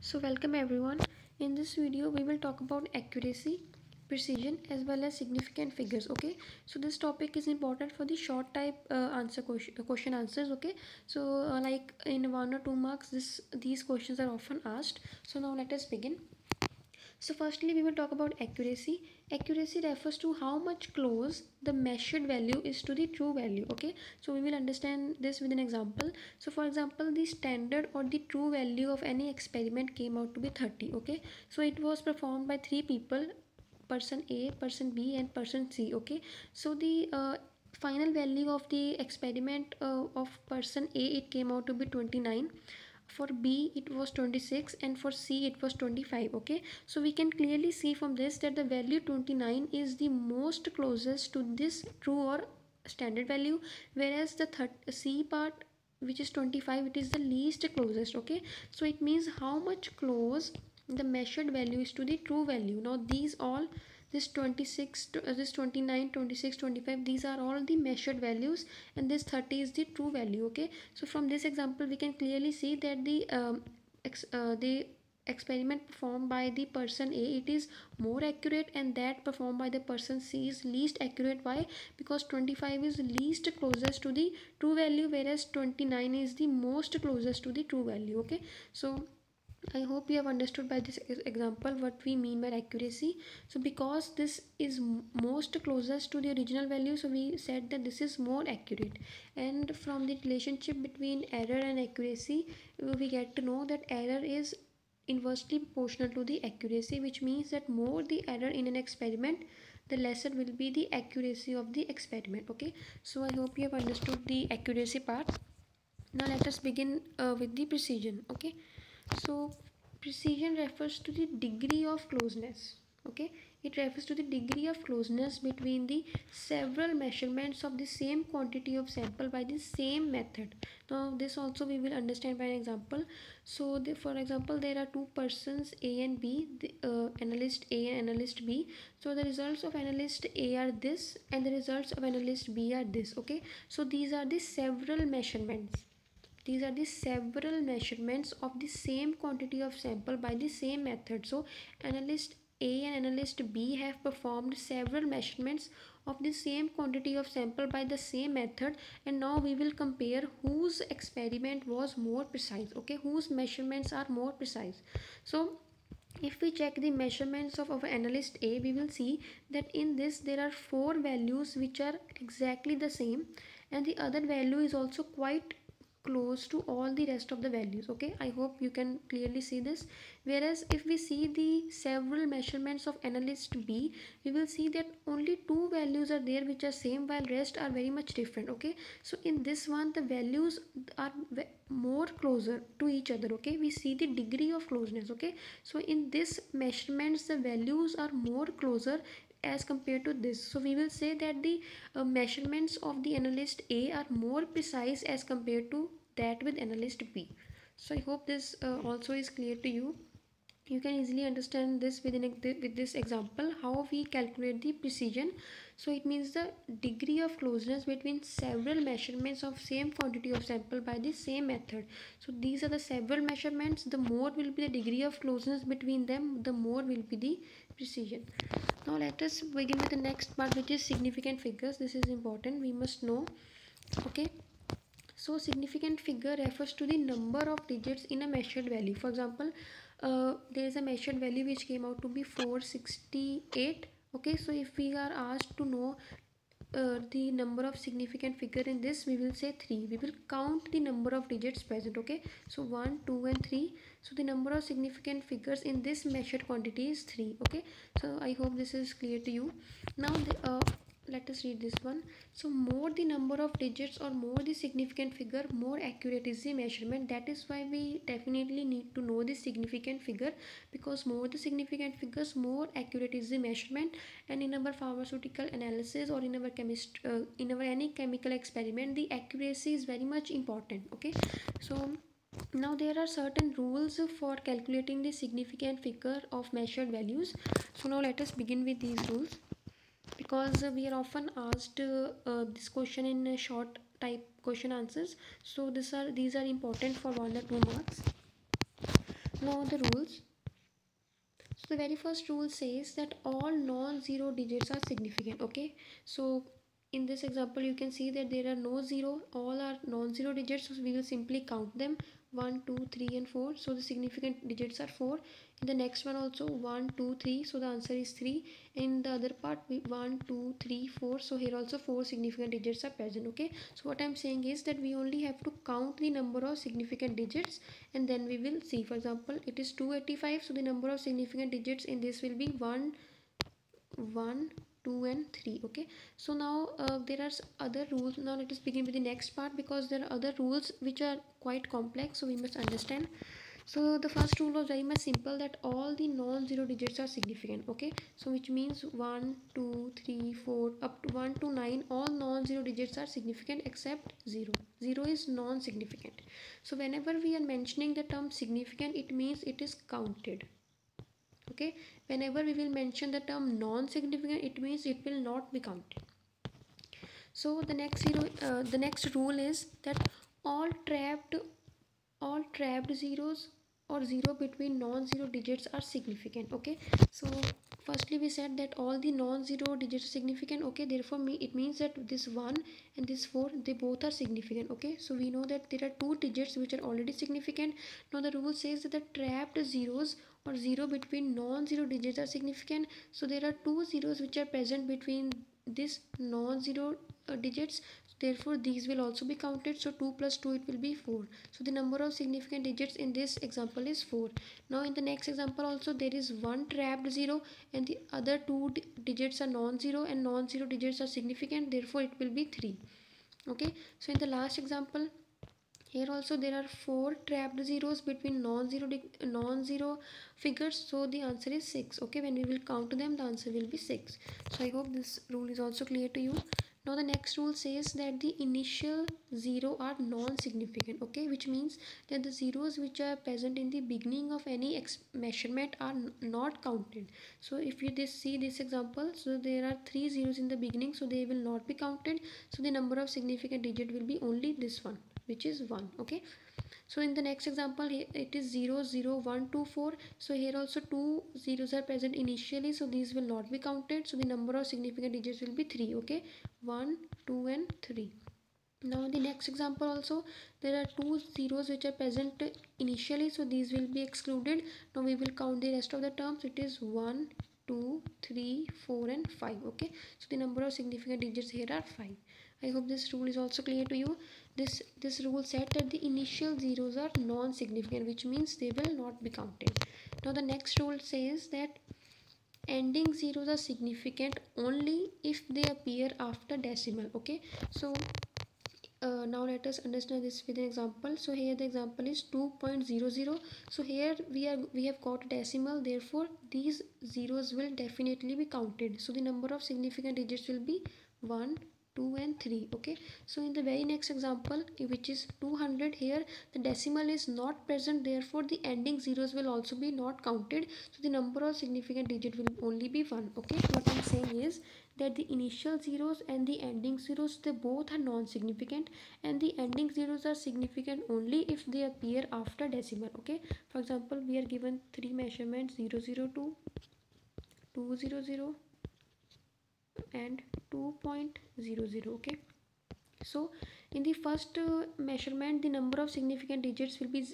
So welcome everyone. In this video we will talk about accuracy, precision as well as significant figures. Okay, so this topic is important for the short type question answers. Okay, so like in 1 or 2 marks these questions are often asked. So now let us begin. So firstly we will talk about accuracy. Accuracy refers to how much close the measured value is to the true value. Okay, so we will understand this with an example. So for example, the standard or the true value of any experiment came out to be 30. Okay, so it was performed by three people, person A, person B and person C. Okay, so the final value of the experiment of person A, it came out to be 29, for B it was 26 and for C it was 25. Okay, so we can clearly see from this that the value 29 is the most closest to this true or standard value, whereas the C part, which is 25, it is the least closest. Okay, so it means how much close the measured value is to the true value. Now these all, this 26 this 29, 26, 25, these are all the measured values and this 30 is the true value. Okay, so from this example we can clearly see that the experiment performed by the person A, it is more accurate, and that performed by the person C is least accurate. Why? Because 25 is least closest to the true value, whereas 29 is the most closest to the true value. Okay, so I hope you have understood by this example what we mean by accuracy. So because this is most closest to the original value, so we said that this is more accurate. And from the relationship between error and accuracy, we get to know that error is inversely proportional to the accuracy, which means that more the error in an experiment, the lesser will be the accuracy of the experiment. Okay, so I hope you have understood the accuracy part. Now let us begin with the precision. Okay, so precision refers to the degree of closeness. Okay, it refers to the degree of closeness between the several measurements of the same quantity of sample by the same method. Now this also we will understand by an example. So for example, there are two persons A and B, analyst A and analyst B. So the results of analyst A are this and the results of analyst B are this. Okay, so these are the several measurements. These are the several measurements of the same quantity of sample by the same method. So analyst A and analyst B have performed several measurements of the same quantity of sample by the same method, and now we will compare whose experiment was more precise. Okay, whose measurements are more precise. So if we check the measurements of our analyst A, we will see that in this there are four values which are exactly the same, and the other value is also quite close to all the rest of the values. Okay, I hope you can clearly see this. Whereas if we see the several measurements of analyst B, we will see that only two values are there which are same, while rest are very much different. Okay, so in this one the values are more closer to each other. Okay, we see the degree of closeness. Okay, so in this measurements the values are more closer as compared to this. So we will say that the measurements of the analyst A are more precise as compared to that with analyst B. So I hope this also is clear to you. You can easily understand this with this example how we calculate the precision. So it means the degree of closeness between several measurements of same quantity of sample by the same method. So these are the several measurements, the more will be the degree of closeness between them, the more will be the precision. Now let us begin with the next part, which is significant figures. This is important, we must know. Okay, so significant figure refers to the number of digits in a measured value. For example, there is a measured value which came out to be 468. Okay, so if we are asked to know the number of significant figure in this, we will say 3. We will count the number of digits present. Okay, so 1, 2 and 3. So the number of significant figures in this measured quantity is 3. Okay, so I hope this is clear to you. Now let us read this one. So more the number of digits or more the significant figure, more accurate is the measurement. That is why we definitely need to know the significant figure, because more the significant figures, more accurate is the measurement. And in our pharmaceutical analysis or in our in our any chemical experiment, the accuracy is very much important. Okay, so now there are certain rules for calculating the significant figure of measured values. So now let us begin with these rules, because we are often asked this question in short type question answers. So these are important for 1 or 2 marks. Now the rules. So the very first rule says that all non-zero digits are significant. Okay, so in this example you can see that there are no zero, all are non-zero digits, so we will simply count them 1 2 3 and 4. So the significant digits are 4. In the next one also 1 2 3, so the answer is 3. In the other part 1 2 3 4, so here also 4 significant digits are present. Okay, so what I'm saying is that we only have to count the number of significant digits and then we will see. For example, it is 285, so the number of significant digits in this will be 1 1 2 and 3. Okay, so now there are other rules. Now let us begin with the next part, because there are other rules which are quite complex, so we must understand. So the first rule was very much simple, that all the non-zero digits are significant. Okay, so which means 1 2 3 4 up to 1 to 9, all non-zero digits are significant except 0. 0 is non-significant. So whenever we are mentioning the term significant, it means it is counted. Okay, whenever we will mention the term non-significant, it means it will not be counted. So the next rule is that all trapped all trapped zeros or zero between non-zero digits are significant. Okay, so firstly we said that all the non-zero digits are significant. Okay, therefore it means that this 1 and this 4, they both are significant. Okay, so we know that there are two digits which are already significant. Now the rule says that the trapped zeros or zero between non-zero digits are significant. So there are two zeros which are present between this non-zero digits, therefore these will also be counted. So 2 plus 2, it will be 4. So the number of significant digits in this example is 4. Now in the next example also there is one trapped zero and the other two digits are non-zero, and non-zero digits are significant, therefore it will be 3. Okay, so in the last example, here also there are four trapped zeros between non-zero figures, so the answer is 6. Okay, when we will count them, the answer will be 6. So I hope this rule is also clear to you. Now the next rule says that the initial zero are non-significant. Okay, which means that the zeros which are present in the beginning of any measurement are not counted. So if you see this example, so there are three zeros in the beginning, so they will not be counted. So the number of significant digit will be only this one, which is 1. Okay, so in the next example, it is 0 0 1 2 4. So here also two zeros are present initially, so these will not be counted. So the number of significant digits will be 3. Okay, 1 2 and 3. Now the next example also, there are two zeros which are present initially, so these will be excluded. Now we will count the rest of the terms. It is 1 2 3 4 and 5. Okay, so the number of significant digits here are 5. I hope this rule is also clear to you. This rule said that the initial zeros are non-significant, which means they will not be counted. Now the next rule says that ending zeros are significant only if they appear after decimal. Okay, so now let us understand this with an example. So here the example is 2.00. So here we have got decimal, therefore these zeros will definitely be counted. So the number of significant digits will be 1 2 and 3. Okay, so in the very next example, which is 200, here the decimal is not present, therefore the ending zeros will also be not counted. So the number of significant digit will only be 1. Okay, what I'm saying is that the initial zeros and the ending zeros, they both are non-significant, and the ending zeros are significant only if they appear after decimal. Okay, for example, we are given three measurements, 002, 200 and 2.00. Okay, so in the first measurement, the number of significant digits will be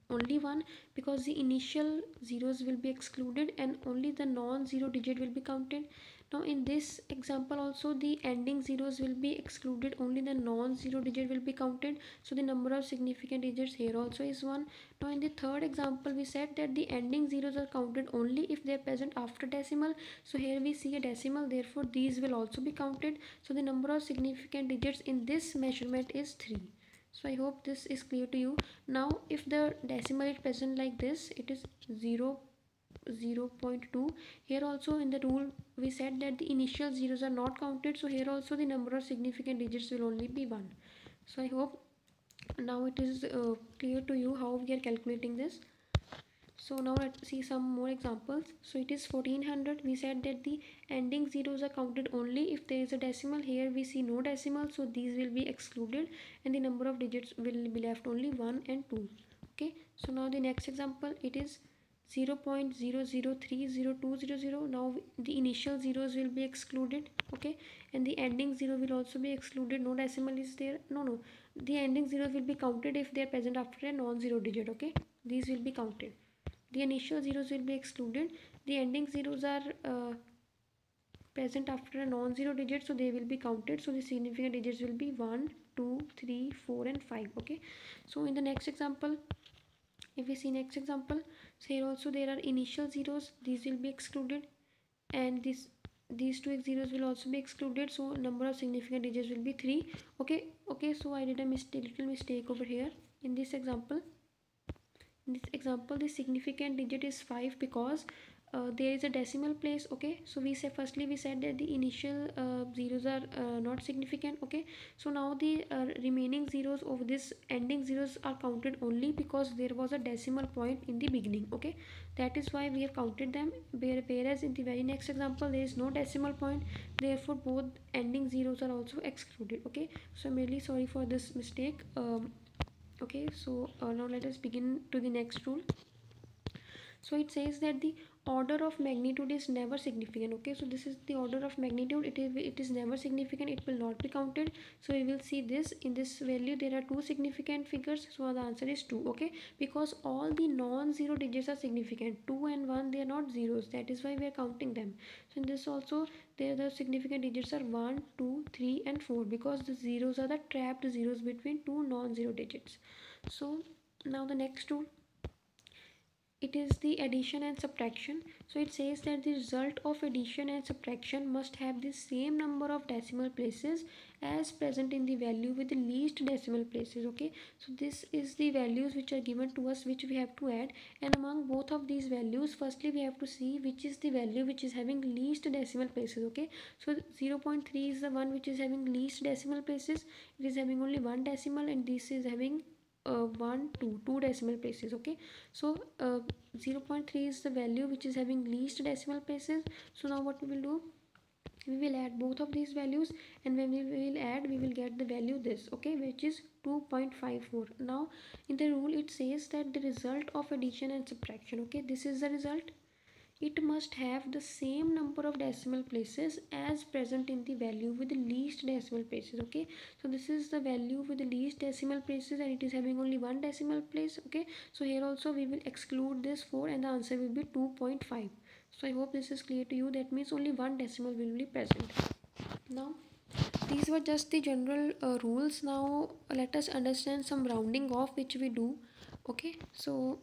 only 1, because the initial zeros will be excluded and only the non-zero digit will be counted. Now in this example also, the ending zeros will be excluded, only the non-zero digit will be counted. So the number of significant digits here also is 1. Now in the third example, we said that the ending zeros are counted only if they are present after decimal. So here we see a decimal, therefore these will also be counted. So the number of significant digits in this measurement is 3. So I hope this is clear to you. Now if the decimal is present like this, it is 0.2. Here also in the rule we said that the initial zeros are not counted, so here also the number of significant digits will only be 1. So I hope now it is clear to you how we are calculating this. So now let's see some more examples. So it is 1400. We said that the ending zeros are counted only if there is a decimal. Here we see no decimal, so these will be excluded and the number of digits will be left only 1 and 2. Okay, so now the next example, it is 0.00300200. Now the initial zeros will be excluded, okay, and the ending zero will also be excluded. No decimal is there. No, the ending zeros will be counted if they are present after a non-zero digit. Okay, these will be counted. The initial zeros will be excluded. The ending zeros are present after a non-zero digit, so they will be counted. So the significant digits will be 1, 2, 3, 4 and 5. Okay, so in the next example, if we see next example, so here also there are initial zeros, these will be excluded, and these two zeros will also be excluded, so number of significant digits will be 3. Okay, so I did a little mistake over here. In this example, the significant digit is 5 because there is a decimal place. Okay, so we said that the initial zeros are not significant. Okay, so now the remaining zeros of this ending zeros are counted only because there was a decimal point in the beginning. Okay, that is why we have counted them, whereas in the very next example there is no decimal point, therefore both ending zeros are also excluded. Okay, so I'm really sorry for this mistake. Okay, so now let us begin to the next rule. So it says that the order of magnitude is never significant. Okay, so this is the order of magnitude. It is never significant, it will not be counted. So we will see this. In this value there are two significant figures, so the answer is 2. Okay, because all the non-zero digits are significant. 2 and 1, they are not zeros, that is why we are counting them. So in this also, there the significant digits are 1, 2, 3 and 4, because the zeros are the trapped zeros between two non-zero digits. So now the next rule, it is the addition and subtraction. So it says that the result of addition and subtraction must have the same number of decimal places as present in the value with the least decimal places. Okay, so this is the values which are given to us, which we have to add, and among both of these values, firstly we have to see which is the value which is having least decimal places. Okay, so 0.3 is the one which is having least decimal places. It is having only one decimal, and this is having 1 2 decimal places. Okay, so 0.3 is the value which is having least decimal places. So now what we will do, we will add both of these values, and when we will add, we will get the value this. Okay, which is 2.54. Now in the rule it says that the result of addition and subtraction, okay, this is the result, it must have the same number of decimal places as present in the value with the least decimal places. Okay, so this is the value with the least decimal places, and it is having only one decimal place. Okay, so here also we will exclude this 4, and the answer will be 2.5. so I hope this is clear to you. That means only one decimal will be present. Now these were just the general rules. Now let us understand some rounding off which we do. Okay, so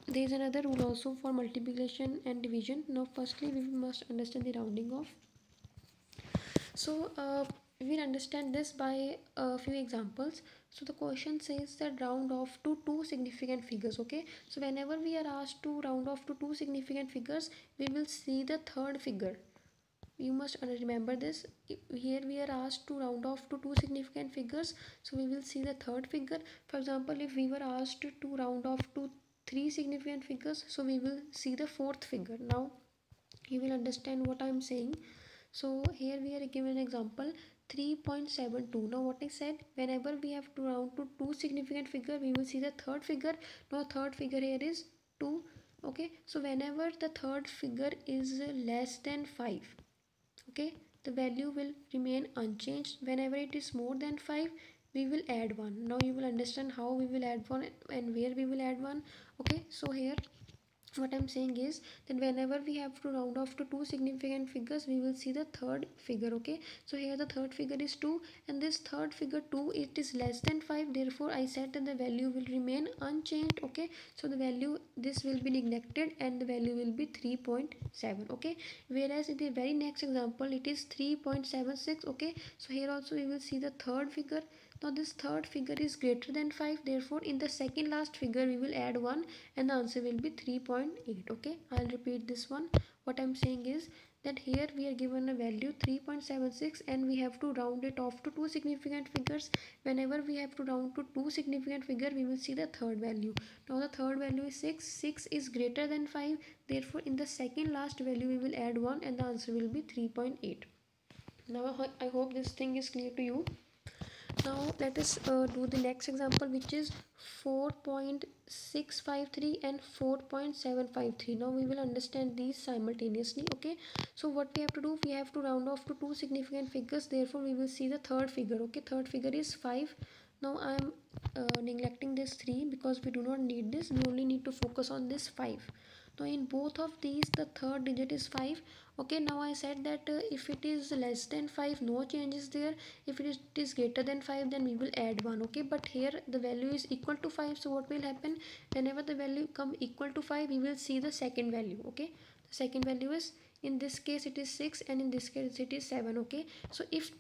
there is another rule also for multiplication and division. Now firstly we must understand the rounding off. So we will understand this by a few examples. So the question says that round off to two significant figures. Okay, so whenever we are asked to round off to two significant figures, we will see the third figure. You must remember this. Here we are asked to round off to two significant figures, so we will see the third figure. For example, if we were asked to round off to three significant figures, so we will see the fourth figure. Now you will understand what I am saying. So here we are given an example 3.72. Now what I said, whenever we have to round to two significant figure, we will see the third figure. Now third figure here is 2. Okay, so whenever the third figure is less than 5, okay, the value will remain unchanged. Whenever it is more than 5, we will add 1. Now you will understand how we will add 1 and where we will add 1. Okay, so here what I'm saying is that whenever we have to round off to two significant figures, we will see the third figure. Okay, so here the third figure is 2, and this third figure 2, it is less than 5, therefore I said that the value will remain unchanged. Okay, so the value, this will be neglected, and the value will be 3.7. okay, whereas in the very next example it is 3.76. okay, so here also we will see the third figure. Now this third figure is greater than 5, therefore in the second last figure we will add 1, and the answer will be 3.8. okay, I'll repeat this one. What I'm saying is that here we are given a value 3.76, and we have to round it off to two significant figures. Whenever we have to round to two significant figure, we will see the third value. Now the third value is 6. 6 is greater than 5, therefore in the second last value we will add 1, and the answer will be 3.8. Now I hope this thing is clear to you. Now let us do the next example, which is 4.653 and 4.753. Now we will understand these simultaneously. Okay, so what we have to do, we have to round off to two significant figures, therefore we will see the third figure. Okay, third figure is 5. Now I am neglecting this 3 because we do not need this, we only need to focus on this 5. Now in both of these the third digit is 5. Okay, now I said that if it is less than 5, no changes there. If it is greater than 5, then we will add 1. Okay, but here the value is equal to 5, so what will happen, whenever the value come equal to 5, we will see the second value. Okay, the second value is, in this case it is 6 and in this case it is 7. Okay, so if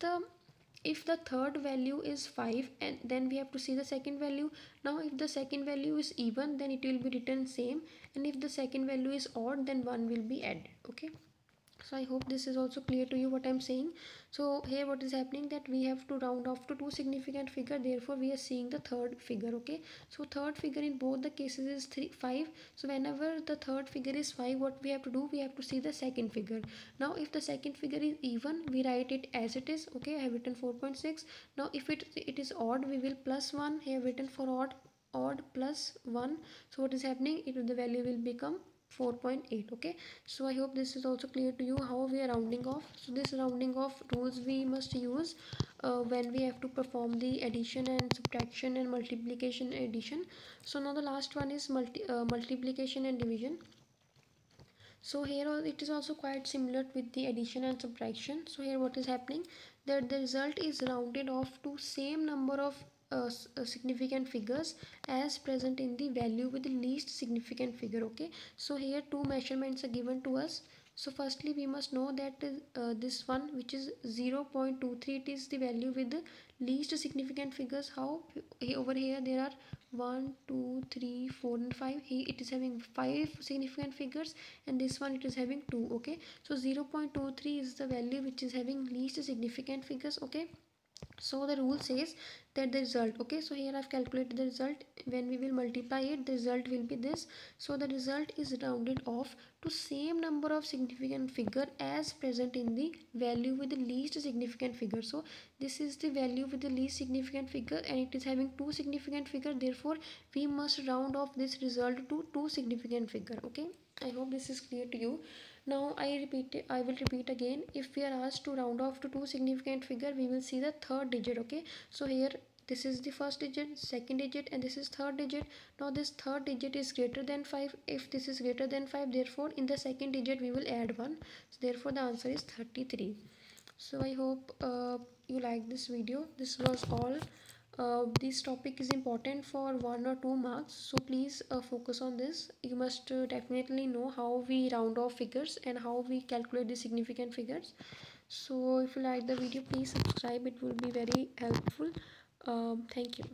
the third value is 5, and then we have to see the second value. Now if the second value is even, then it will be written same, and if the second value is odd, then 1 will be added. Okay, so I hope this is also clear to you what I'm saying. So here what is happening, that we have to round off to two significant figure, therefore we are seeing the third figure. Okay, so third figure in both the cases is 5. So whenever the third figure is 5, what we have to do, we have to see the second figure. Now if the second figure is even, we write it as it is. Okay, I have written 4.6. Now if it is odd, we will plus 1. Here written for odd plus 1. So what is happening, the value will become 4.8. Okay, so I hope this is also clear to you how we are rounding off. So this rounding off rules we must use when we have to perform the addition and subtraction and multiplication addition. So now the last one is multiplication and division. So here it is also quite similar with the addition and subtraction. So here what is happening, that the result is rounded off to same number of significant figures as present in the value with the least significant figure. Okay, so here two measurements are given to us. So firstly we must know that this one, which is 0.23, it is the value with the least significant figures. How, over here there are 1 2 3 4 and 5. Here it is having 5 significant figures, and this one it is having 2. Okay, so 0.23 is the value which is having least significant figures. Okay, so the rule says that the result, okay, so here I've calculated the result. When we will multiply it, the result will be this. So the result is rounded off to same number of significant figure as present in the value with the least significant figure. So this is the value with the least significant figure, and it is having two significant figure, therefore we must round off this result to two significant figure. Okay, I hope this is clear to you. Now I will repeat again. If we are asked to round off to two significant figure, we will see the third digit. Okay, so here this is the first digit, second digit, and this is third digit. Now this third digit is greater than 5. If this is greater than 5, therefore in the second digit we will add 1. So therefore the answer is 33. So I hope you like this video. This was all. This topic is important for 1 or 2 marks, so please focus on this. You must definitely know how we round off figures and how we calculate the significant figures. So if you like the video, please subscribe, it will be very helpful. Thank you.